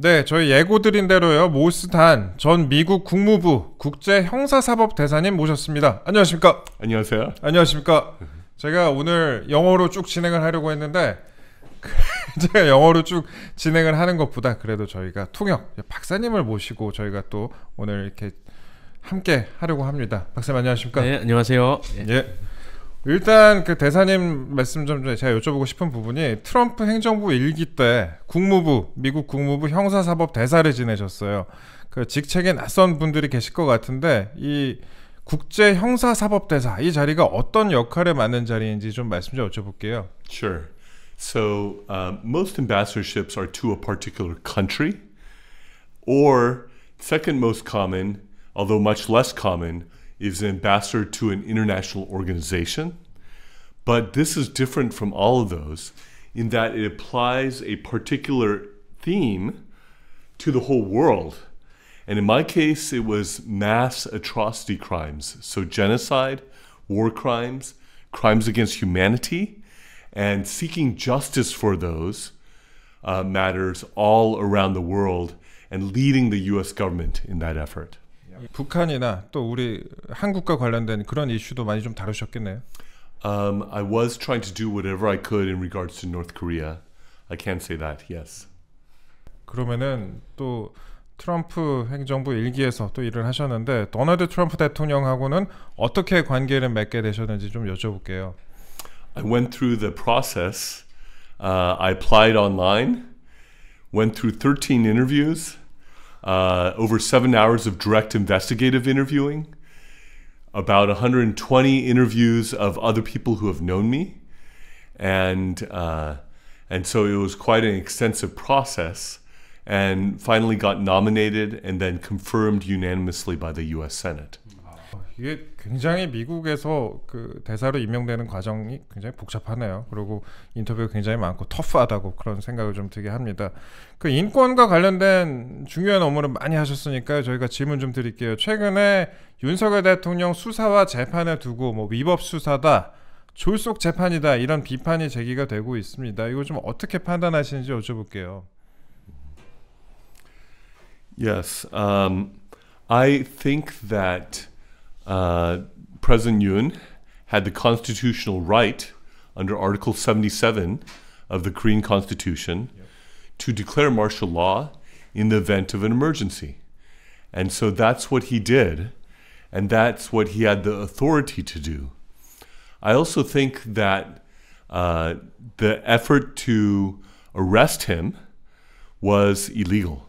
네, 저희 예고드린 대로요. 모스단 전 미국 국무부 국제형사사법대사님 모셨습니다. 안녕하십니까? 안녕하세요. 안녕하십니까? 제가 오늘 영어로 쭉 진행을 하려고 했는데 제가 영어로 쭉 진행을 하는 것보다 그래도 저희가 통역 박사님을 모시고 저희가 또 오늘 이렇게 함께 하려고 합니다. 박사님 안녕하십니까? 네, 안녕하세요. 예. 일단 그 대사님 말씀 좀 제가 여쭤보고 싶은 부분이 트럼프 행정부 일기 때 미국 국무부 형사사법 대사를 지내셨어요. 그 직책에 낯선 분들이 계실 것 같은데 이 국제 형사사법 대사 이 자리가 어떤 역할에 맞는 자리인지 좀 말씀 좀 여쭤볼게요. Sure. So most ambassadorships are to a particular country, or second most common, although much less common, is an ambassador to an international organization. But this is different from all of those in that it applies a particular theme to the whole world. And in my case, it was mass atrocity crimes. So genocide, war crimes, crimes against humanity, and seeking justice for those matters all around the world and leading the US government in that effort. 북한이나 또 우리 한국과 관련된 그런 이슈도 많이 좀 다루셨겠네요. I was trying to do whatever I could in regards to North Korea. I can say that, yes. 그러면은 또 트럼프 행정부 일기에서 또 일을 하셨는데 도널드 트럼프 대통령하고는 어떻게 관계를 맺게 되셨는지 좀 여쭤볼게요. I went through the process. I applied online, went through 13 interviews, over 7 hours of direct investigative interviewing, about 120 interviews of other people who have known me, and so it was quite an extensive process, and finally got nominated and then confirmed unanimously by the U.S. Senate. 이게 굉장히 미국에서 그 대사로 임명되는 과정이 굉장히 복잡하네요. 그리고 인터뷰가 굉장히 많고 터프하다고 그런 생각을 좀 들게 합니다. 그 인권과 관련된 중요한 업무를 많이 하셨으니까요. 저희가 질문 좀 드릴게요. 최근에 윤석열 대통령 수사와 재판을 두고 뭐 위법 수사다, 졸속 재판이다 이런 비판이 제기가 되고 있습니다. 이거 좀 어떻게 판단하시는지 여쭤볼게요. Yes, I think that President Yoon had the constitutional right under Article 77 of the Korean Constitution to declare martial law in the event of an emergency. And so that's what he did, and that's what he had the authority to do. I also think that the effort to arrest him was illegal.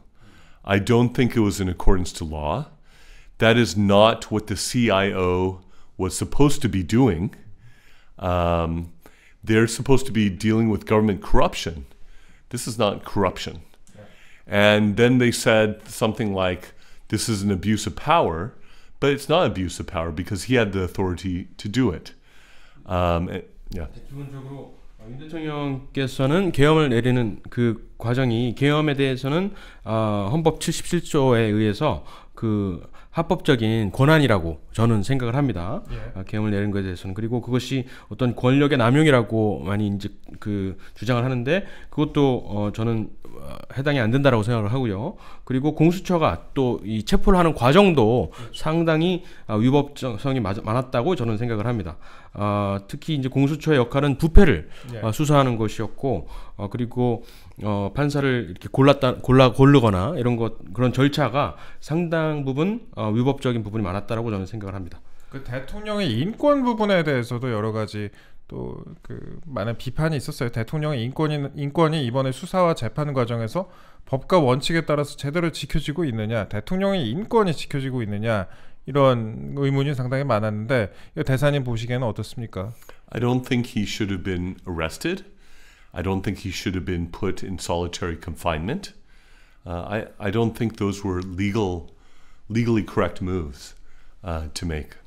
I don't think it was in accordance to law. That is not what the CIO was supposed to be doing. They're supposed to be dealing with government corruption. This is not corruption. And then they said something like, this is an abuse of power, but it's not abuse of power because he had the authority to do it. Yeah. 기본적으로 윤 대통령께서는 계엄을 내리는 그 과정이 계엄에 대해서는 헌법 77조에 의해서 그 합법적인 권한이라고 저는 생각을 합니다. 계엄을 내리는 것에 대해서는. 그리고 그것이 어떤 권력의 남용이라고 많이 이제 그 주장을 하는데 그것도 저는 해당이 안 된다라고 생각을 하고요. 그리고 공수처가 또 이 체포를 하는 과정도 상당히 위법성이 많았다고 저는 생각을 합니다. 특히 이제 공수처의 역할은 부패를 수사하는 것이었고, 그리고 판사를 이렇게 고르거나 이런 그런 절차가 상당 부분 위법적인 부분이 많았다라고 저는 생각을 합니다. 그 대통령의 인권 부분에 대해서도 여러 가지 또 그 많은 비판이 있었어요. 대통령의 인권이 이번에 수사와 재판 과정에서 법과 원칙에 따라서 제대로 지켜지고 있느냐, 대통령의 인권이 지켜지고 있느냐 이런 의문이 상당히 많았는데 대사님 보시기에는 어떻습니까? I don't think he should have been arrested. I don't think he should have been put in solitary confinement. I don't think those were legally correct moves to make.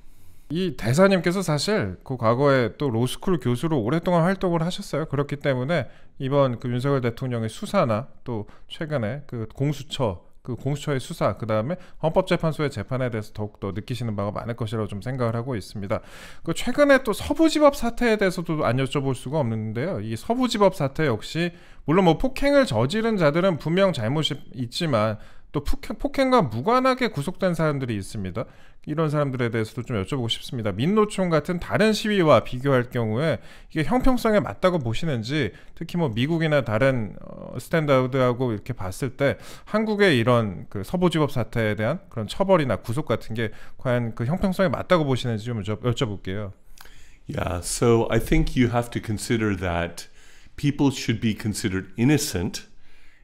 이 대사님께서 사실 그 과거에 또 로스쿨 교수로 오랫동안 활동을 하셨어요. 그렇기 때문에 이번 그 윤석열 대통령의 수사나 또 최근에 그 공수처 그 공수처의 수사, 그 다음에 헌법재판소의 재판에 대해서 더욱더 느끼시는 바가 많을 것이라고 좀 생각을 하고 있습니다. 그 최근에 또 서부지법 사태에 대해서도 안 여쭤볼 수가 없는데요. 이 서부지법 사태 역시 물론 뭐 폭행을 저지른 자들은 분명 잘못이 있지만 또 폭행과 무관하게 구속된 사람들이 있습니다. 이런 사람들에 대해서도 좀 여쭤보고 싶습니다. 민노총 같은 다른 시위와 비교할 경우에 이게 형평성에 맞다고 보시는지, 특히 뭐 미국이나 다른 스탠다드하고 이렇게 봤을 때 한국의 이런 그 서부지법 사태에 대한 그런 처벌이나 구속 같은 게 과연 그 형평성에 맞다고 보시는지 좀 여쭤볼게요. Yeah, so I think you have to consider that people should be considered innocent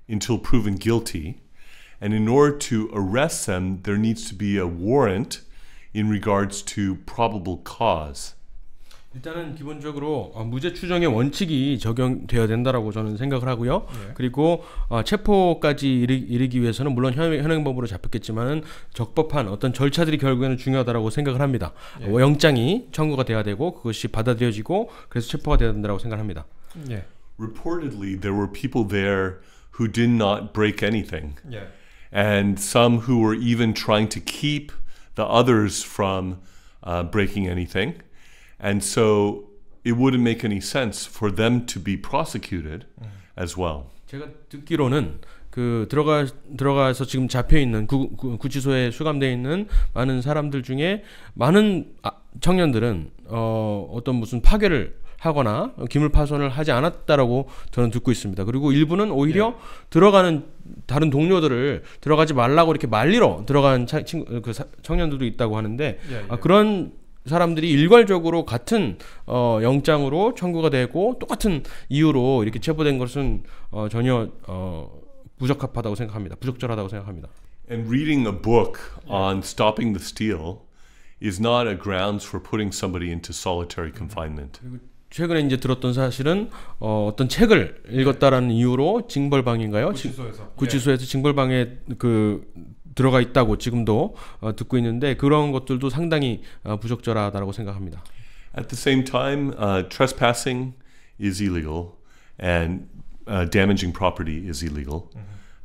until proven guilty. And in order to arrest them, there needs to be a warrant in regards to probable cause. 일단은 기본적으로 무죄 추정의 원칙이 적용되어야 된다라고 저는 생각을 하고요. 네. 그리고 체포까지 이르기 위해서는 물론 현행범으로 잡혔겠지만은 적법한 어떤 절차들이 결국에는 중요하다라고 생각을 합니다. 네. 영장이 청구가 돼야 되고 그것이 받아들여지고 그래서 체포가 돼야 된다라고 생각합니다. 네. Reportedly, there were people there who did not break anything. Yeah. And some who were even trying to keep the others from breaking anything. And so it wouldn't make any sense for them to be prosecuted as well. 제가 듣기로는 그 들어가서 지금 잡혀 있는 구치소에 수감되어 있는 많은 사람들 중에 많은 청년들은 어떤 무슨 파괴를 하거나 기물 파손을 하지 않았다라고 저는 듣고 있습니다. 그리고 일부는 오히려 들어가는 다른 동료들을 들어가지 말라고 이렇게 말리러 들어간 청년들도 있다고 하는데 그런 사람들이 일괄적으로 같은 영장으로 청구가 되고 똑같은 이유로 이렇게 체포된 것은 전혀 부적합하다고 생각합니다. 부적절하다고 생각합니다. And reading a book on stopping the steal is not a grounds for putting somebody into solitary confinement. 최근에 이제 들었던 사실은 어떤 책을 읽었다라는 이유로 징벌방인가요? 구치소에서 징벌방에 들어가 있다고 지금도 듣고 있는데 그런 것들도 상당히 부적절하다고 생각합니다. At the same time, trespassing is illegal and damaging property is illegal.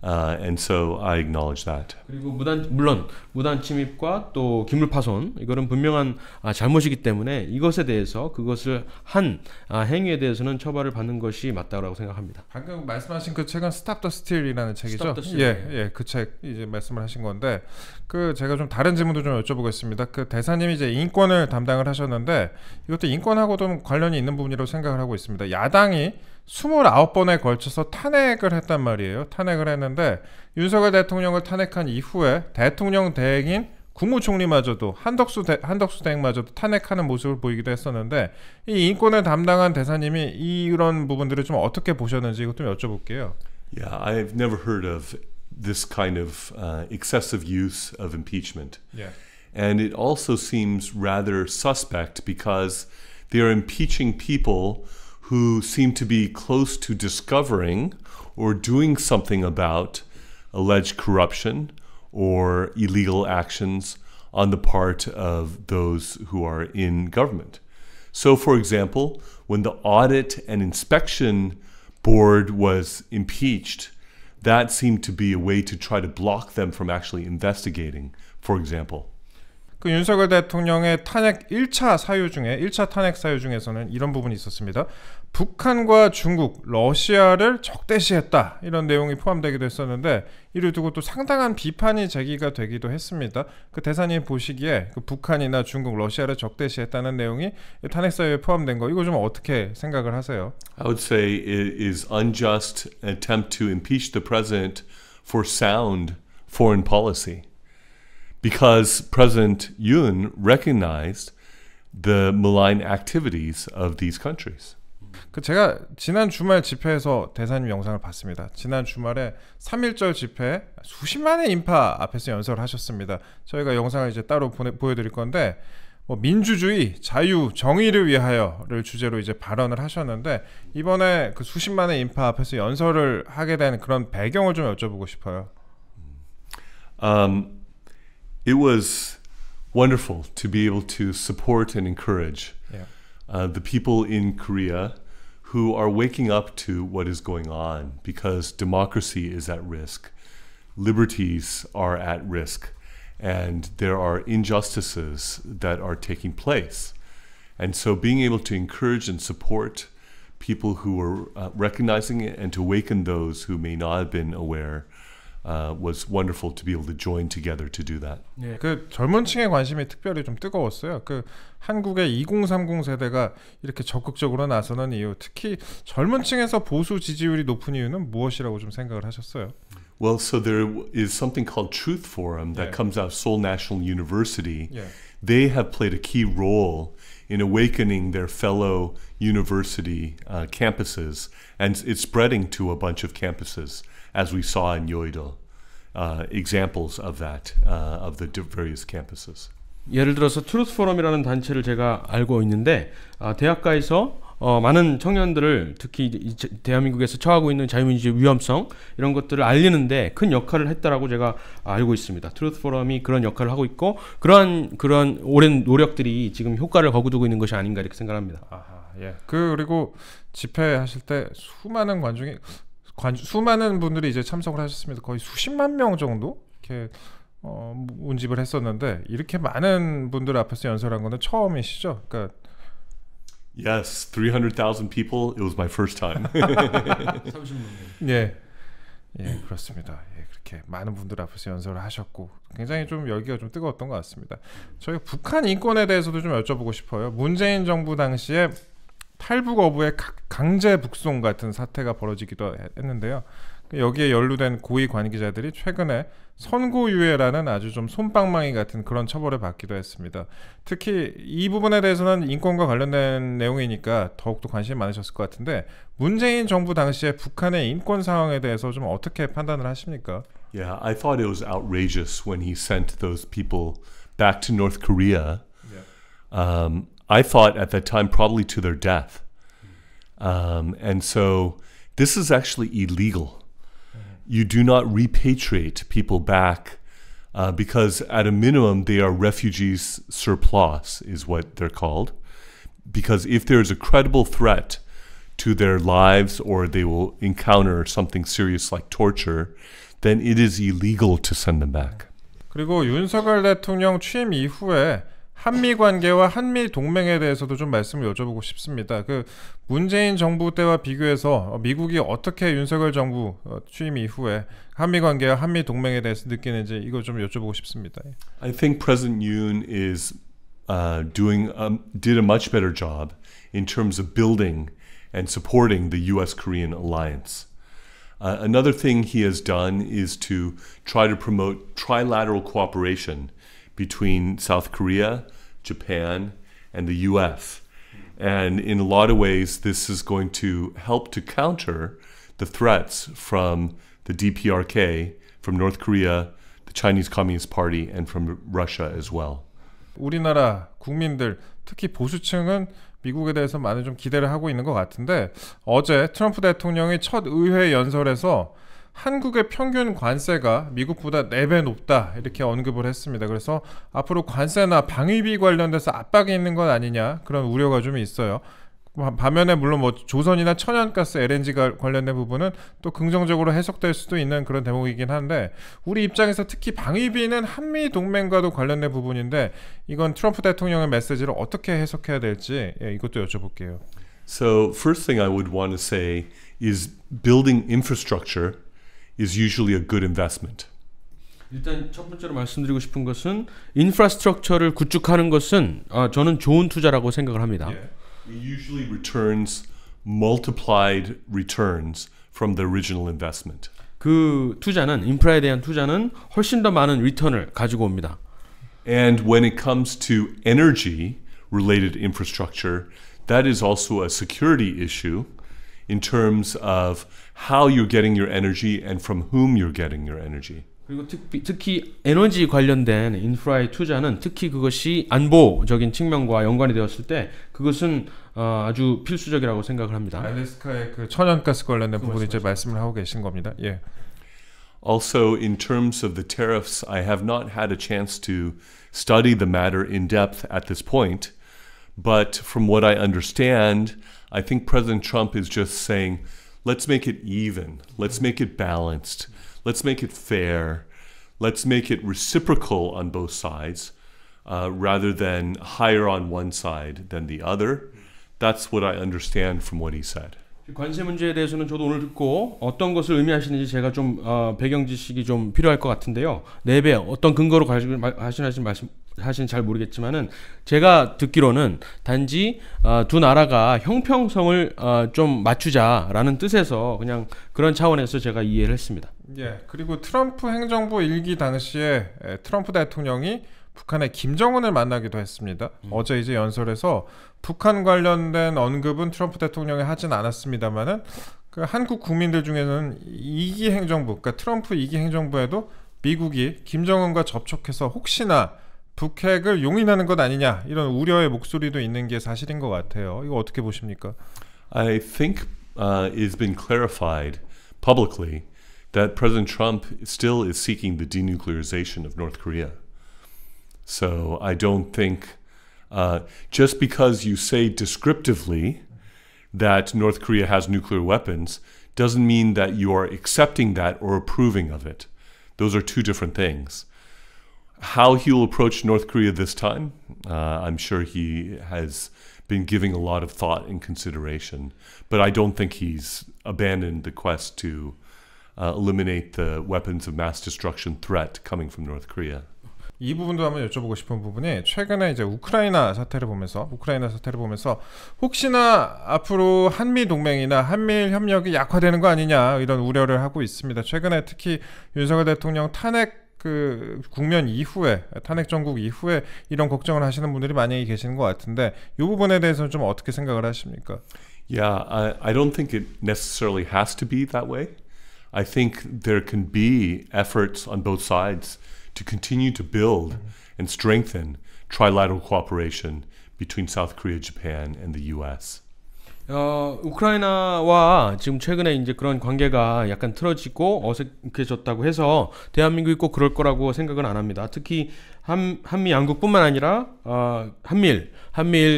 And so I acknowledge that. 그리고 물론 무단 침입과 또 기물 파손 이거는 분명한 잘못이기 때문에 이것에 대해서 그것을 한 행위에 대해서는 처벌을 받는 것이 맞다고 생각합니다. 방금 말씀하신 그 책은 Stop the Steal이라는 책이죠. 그 책 이제 말씀을 하신 건데 그 제가 좀 다른 질문도 좀 여쭤보겠습니다. 그 대사님이 이제 인권을 담당을 하셨는데 이것도 인권하고도 관련이 있는 부분이라고 생각을 하고 있습니다. 야당이 29번에 걸쳐서 탄핵을 했단 말이에요. 탄핵을 했는데 윤석열 대통령을 탄핵한 이후에 대통령 대행인 국무총리마저도 한덕수 대행마저도 탄핵하는 모습을 보이기도 했었는데 이 인권을 담당한 대사님이 이런 부분들을 좀 어떻게 보셨는지 이것 좀 여쭤볼게요. Yeah, I've never heard of this kind of excessive use of impeachment. Yeah. And it also seems rather suspect because they are impeaching people who seem to be close to discovering or doing something about alleged corruption or illegal actions on the part of those who are in government. So, for example, when the Audit and Inspection Board was impeached, that seemed to be a way to try to block them from actually investigating, for example. 그 윤석열 대통령의 탄핵 1차 탄핵 사유 중에서는 이런 부분이 있었습니다. 북한과 중국, 러시아를 적대시했다 이런 내용이 포함되기도 했었는데 이를 두고 또 상당한 비판이 제기가 되기도 했습니다. 그 대사님 보시기에 그 북한이나 중국, 러시아를 적대시했다는 내용이 탄핵 사유에 포함된 거 이거 좀 어떻게 생각을 하세요? I would say it is unjust attempt to impeach the president for sound foreign policy. Because President Yoon recognized the malign activities of these countries. 그 제가 지난 주말 집회에서 대사님 영상을 봤습니다. 지난 주말에 3.1절 집회에 수십만의 인파 앞에서 연설을 하셨습니다. 저희가 영상을 이제 따로 보여드릴 건데 뭐 민주주의, 자유, 정의를 위하여를 주제로 이제 발언을 하셨는데 이번에 그 수십만의 인파 앞에서 연설을 하게 된 그런 배경을 좀 여쭤보고 싶어요. It was wonderful to be able to support and encourage the people in Korea who are waking up to what is going on because democracy is at risk. liberties are at risk and there are injustices that are taking place. And so being able to encourage and support people who are recognizing it and to awaken those who may not have been aware was wonderful to be able to join together to do that. 예, 그 젊은 층의 관심이 특별히 좀 뜨거웠어요. 그 한국의 2030 세대가 이렇게 적극적으로 나서는 이유, 특히 젊은 층에서 보수 지지율이 높은 이유는 무엇이라고 좀 생각을 하셨어요? Well, so there is something called Truth Forum that comes out of Seoul National University. Yeah. They have played a key role in awakening their fellow university campuses, and it's spreading to a bunch of campuses, as we saw in Yoido. Examples of that, of the various campuses. 예를 들어서 트루스 포럼이라는 단체를 제가 알고 있는데 대학가에서 많은 청년들을 특히 대한민국에서 처하고 있는 자유민주주의 위험성 이런 것들을 알리는데 큰 역할을 했다라고 제가 알고 있습니다. 트루스 포럼이 그런 역할을 하고 있고 그런 오랜 노력들이 지금 효과를 거두고 있는 것이 아닌가 이렇게 생각합니다. 아하, 예. 그리고 집회하실 때 수많은 분들이 이제 참석을 하셨습니다. 거의 수십만 명 정도 이렇게 운집을 했었는데 이렇게 많은 분들 앞에서 연설한 거는 처음이시죠? 그러니까 Yes, 300,000 people. It was my first time. 30만 명. 예, 그렇습니다. 예, 그렇게 많은 분들 앞에서 연설을 하셨고 굉장히 좀 열기가 좀 뜨거웠던 것 같습니다. 저희 북한 인권에 대해서도 좀 여쭤보고 싶어요. 문재인 정부 당시에 탈북 어부의 강제 북송 같은 사태가 벌어지기도 했는데요. 여기에 연루된 고위 관계자들이 최근에 선고유예라는 아주 좀 솜방망이 같은 그런 처벌을 받기도 했습니다. 특히 이 부분에 대해서는 인권과 관련된 내용이니까 더욱더 관심이 많으셨을 것 같은데 문재인 정부 당시에 북한의 인권 상황에 대해서 좀 어떻게 판단을 하십니까? Yeah, I thought it was outrageous when he sent those people back to North Korea. Yeah. I thought at that time probably to their death. And so this is actually illegal. You do not repatriate people back because at a minimum they are refugees surplus is what they're called. Because if there's a credible threat to their lives or they will encounter something serious like torture, then it is illegal to send them back. 그리고 윤석열 대통령 취임 이후에 한미 관계와 한미 동맹에 대해서도 좀 말씀을 여쭤보고 싶습니다. 그 문재인 정부 때와 비교해서 미국이 어떻게 윤석열 정부 취임 이후에 한미 관계와 한미 동맹에 대해서 느끼는지 이거 좀 여쭤보고 싶습니다. I think President Yoon is did a much better job in terms of building and supporting the U.S.-Korean alliance. Another thing he has done is to try to promote trilateral cooperation between South Korea, Japan, and the U.S. And in a lot of ways, this is going to help to counter the threats from the DPRK, from North Korea, the Chinese Communist Party, and from Russia as well. 우리나라 국민들, 특히 보수층은 미국에 대해서 많은 좀 기대를 하고 있는 것 같은데 어제 트럼프 대통령이 첫 의회 연설에서 한국의 평균 관세가 미국보다 4배 높다 이렇게 언급을 했습니다. 그래서 앞으로 관세나 방위비 관련돼서 압박이 있는 건 아니냐 그런 우려가 좀 있어요. 반면에 물론 뭐 조선이나 천연가스, LNG가 관련된 부분은 또 긍정적으로 해석될 수도 있는 그런 대목이긴 한데 우리 입장에서 특히 방위비는 한미 동맹과도 관련된 부분인데 이건 트럼프 대통령의 메시지를 어떻게 해석해야 될지 이것도 여쭤볼게요. So first thing I would want to say is building infrastructure is usually a good investment. 일단 첫 번째로 말씀드리고 싶은 것은 인프라스트럭처를 구축하는 것은 저는 좋은 투자라고 생각을 합니다. Yeah. It usually returns multiplied returns from the original investment. 그 투자는 인프라에 대한 투자는 훨씬 더 많은 리턴을 가지고 옵니다. And when it comes to energy related infrastructure, that is also a security issue in terms of how you're getting your energy and from whom you're getting your energy. 그리고 특히 에너지 관련된 인프라의 투자는 특히 그것이 안보적인 측면과 연관이 되었을 때 그것은 아주 필수적이라고 생각을 합니다. 알래스카의 그 천연가스 관련된 부분을 이제 말씀을 하고 계신 겁니다. 예. Also, in terms of the tariffs, I have not had a chance to study the matter in depth at this point. But from what I understand, I think President Trump is just saying, let's make it even. Let's make it balanced. let's make it fair. Let's make it reciprocal on both sides, rather than higher on one side than the other. That's what I understand from what he said. 관세 문제에 대해서는 저도 오늘 듣고 어떤 것을 의미하시는지 제가 좀 배경 지식이 좀 필요할 것 같은데요. 내배 어떤 근거로 하시는지 잘 모르겠지만은 제가 듣기로는 단지 두 나라가 형평성을 좀 맞추자라는 뜻에서 그냥 그런 차원에서 제가 이해를 했습니다. 예. 그리고 트럼프 행정부 일기 당시에 트럼프 대통령이 북한의 김정은을 만나기도 했습니다. 어제 이제 연설에서 북한 관련된 언급은 트럼프 대통령이 하진 않았습니다만은 그 한국 국민들 중에는 2기 행정부, 그러니까 트럼프 2기 행정부에도 미국이 김정은과 접촉해서 혹시나 북핵을 용인하는 것 아니냐 이런 우려의 목소리도 있는 게 사실인 것 같아요. 이거 어떻게 보십니까? I think it's been clarified publicly that President Trump still is seeking the denuclearization of North Korea. So I don't think just because you say descriptively that North Korea has nuclear weapons doesn't mean that you are accepting that or approving of it. Those are two different things. How he will approach North Korea this time, I'm sure he has been giving a lot of thought and consideration. But I don't think he's abandoned the quest to eliminate the weapons of mass destruction threat coming from North Korea. 이 부분도 한번 여쭤보고 싶은 부분이 최근에 이제 우크라이나 사태를 보면서 혹시나 앞으로 한미 동맹이나 한미일 협력이 약화되는 거 아니냐 이런 우려를 하고 있습니다. 최근에 특히 윤석열 대통령 탄핵 그 국면 이후에 탄핵 정국 이후에 이런 걱정을 하시는 분들이 많이 계시는 것 같은데 이 부분에 대해서는 좀 어떻게 생각을 하십니까? Yeah, I don't think it necessarily has to be that way. I think there can be efforts on both sides to continue to build and strengthen trilateral cooperation between South Korea, Japan, and the U.S. 우크라이나와 지금 최근에 이제 그런 관계가 약간 틀어지고 어색해졌다고 해서 대한민국이 꼭 그럴 거라고 생각은 안 합니다. 특히 한미 양국뿐만 아니라 한미일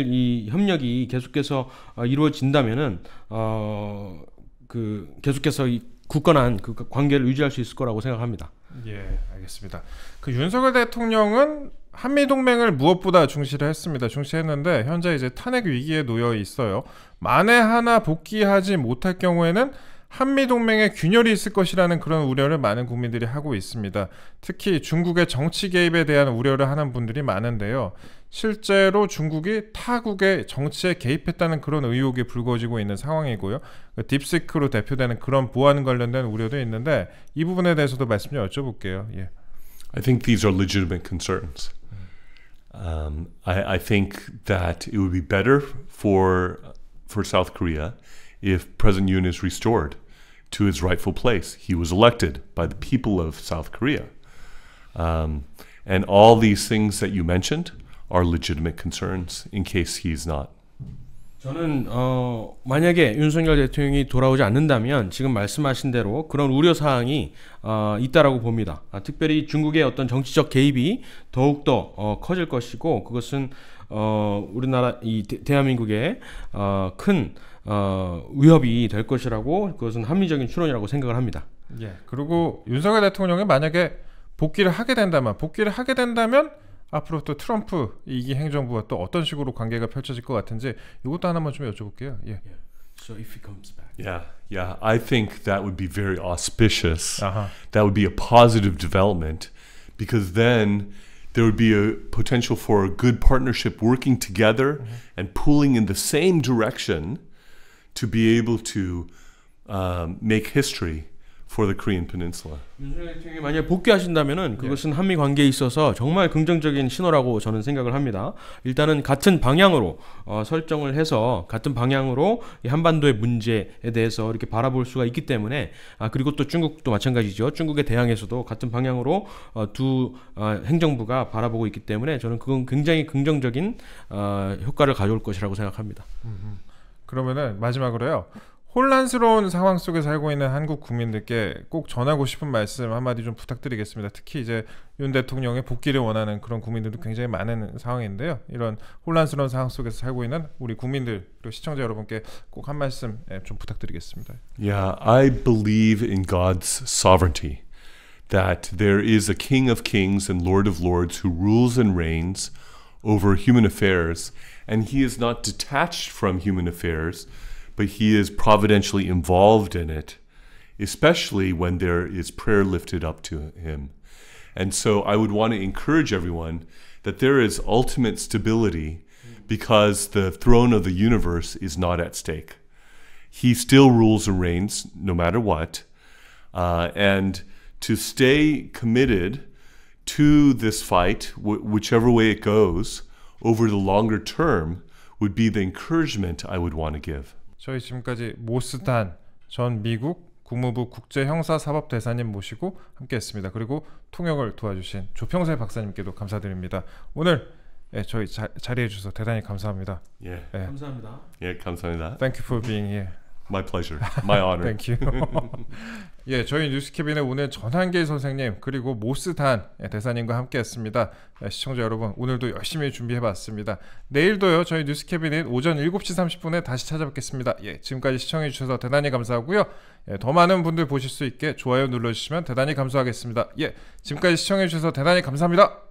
이 협력이 계속해서 이루어진다면은 그 계속해서 이 굳건한 그 관계를 유지할 수 있을 거라고 생각합니다. 예, 알겠습니다. 그 윤석열 대통령은 한미 동맹을 무엇보다 중시했는데 현재 이제 탄핵 위기에 놓여 있어요. 만에 하나 복귀하지 못할 경우에는 한미 동맹에 균열이 있을 것이라는 그런 우려를 많은 국민들이 하고 있습니다. 특히 중국의 정치 개입에 대한 우려를 하는 분들이 많은데요. 실제로 중국이 타국의 정치에 개입했다는 그런 의혹이 불거지고 있는 상황이고요. 딥시크로 대표되는 그런 보안 관련된 우려도 있는데 이 부분에 대해서도 말씀 좀 여쭤볼게요. 예. I think these are legitimate concerns. I think that it would be better for South Korea if President Yoon is restored to his rightful place. He was elected by the people of South Korea. And all these things that you mentioned are legitimate concerns in case he's not. 저는 만약에 윤석열 대통령이 돌아오지 않는다면 지금 말씀하신 대로 그런 우려 사항이 있다라고 봅니다. 특별히 중국의 어떤 정치적 개입이 더욱더 커질 것이고 그것은 우리나라 이 대한민국의 큰 위협이 될 것이라고 그것은 합리적인 추론이라고 생각을 합니다. 예. 그리고 윤석열 대통령이 만약에 복귀를 하게 된다면 앞으로 또 트럼프 2기 행정부와 또 어떤 식으로 관계가 펼쳐질 것 같은지 이것도 하나만 좀 여쭤볼게요. 예. So if he comes back. Yeah. I think that would be very auspicious. That would be a positive development because then there would be a potential for a good partnership working together and pulling in the same direction to be able to make history for the Korean Peninsula. 윤석열 대통령이 만약 복귀하신다면은 그것은 한미 관계에 있어서 정말 긍정적인 신호라고 저는 생각을 합니다. 일단은 같은 방향으로 설정을 해서 같은 방향으로 이 한반도의 문제에 대해서 이렇게 바라볼 수가 있기 때문에 그리고 또 중국도 마찬가지죠. 중국에 대항해서도 같은 방향으로 두 행정부가 바라보고 있기 때문에 저는 그건 굉장히 긍정적인 효과를 가져올 것이라고 생각합니다. 그러면은 마지막으로요. 혼란스러운 상황 속에 살고 있는 한국 국민들께 꼭 전하고 싶은 말씀 한마디 좀 부탁드리겠습니다. 특히 이제 윤 대통령의 복귀를 원하는 그런 국민들도 굉장히 많은 상황인데요. 이런 혼란스러운 상황 속에서 살고 있는 우리 국민들 그리고 시청자 여러분께 꼭 한 말씀 좀 부탁드리겠습니다. Yeah, I believe in God's sovereignty. that there is a King of Kings and Lord of Lords who rules and reigns over human affairs, and he is not detached from human affairs, but he is providentially involved in it, especially when there is prayer lifted up to him. And so I would want to encourage everyone that there is ultimate stability because the throne of the universe is not at stake. He still rules and reigns no matter what. And to stay committed to this fight, whichever way it goes, over the longer term would be the encouragement I would want to give. 저희 지금까지 모스단 전 미국 국무부 국제형사사법대사님 모시고 함께했습니다. 그리고 통역을 도와주신 조평세 박사님께도 감사드립니다. 오늘 저희 자리해 주셔서 대단히 감사합니다. 예, 감사합니다. 예, 감사합니다. Thank you for being here. My pleasure. My honor. Thank you. 예, 저희 뉴스캐빈의 오늘 전한길 선생님 그리고 모스단 대사님과 함께했습니다. 시청자 여러분, 오늘도 열심히 준비해봤습니다. 내일도요, 저희 뉴스캐빈은 오전 7시 30분에 다시 찾아뵙겠습니다. 예, 지금까지 시청해주셔서 대단히 감사하고요. 예, 더 많은 분들 보실 수 있게 좋아요 눌러주시면 대단히 감사하겠습니다. 예, 지금까지 시청해주셔서 대단히 감사합니다.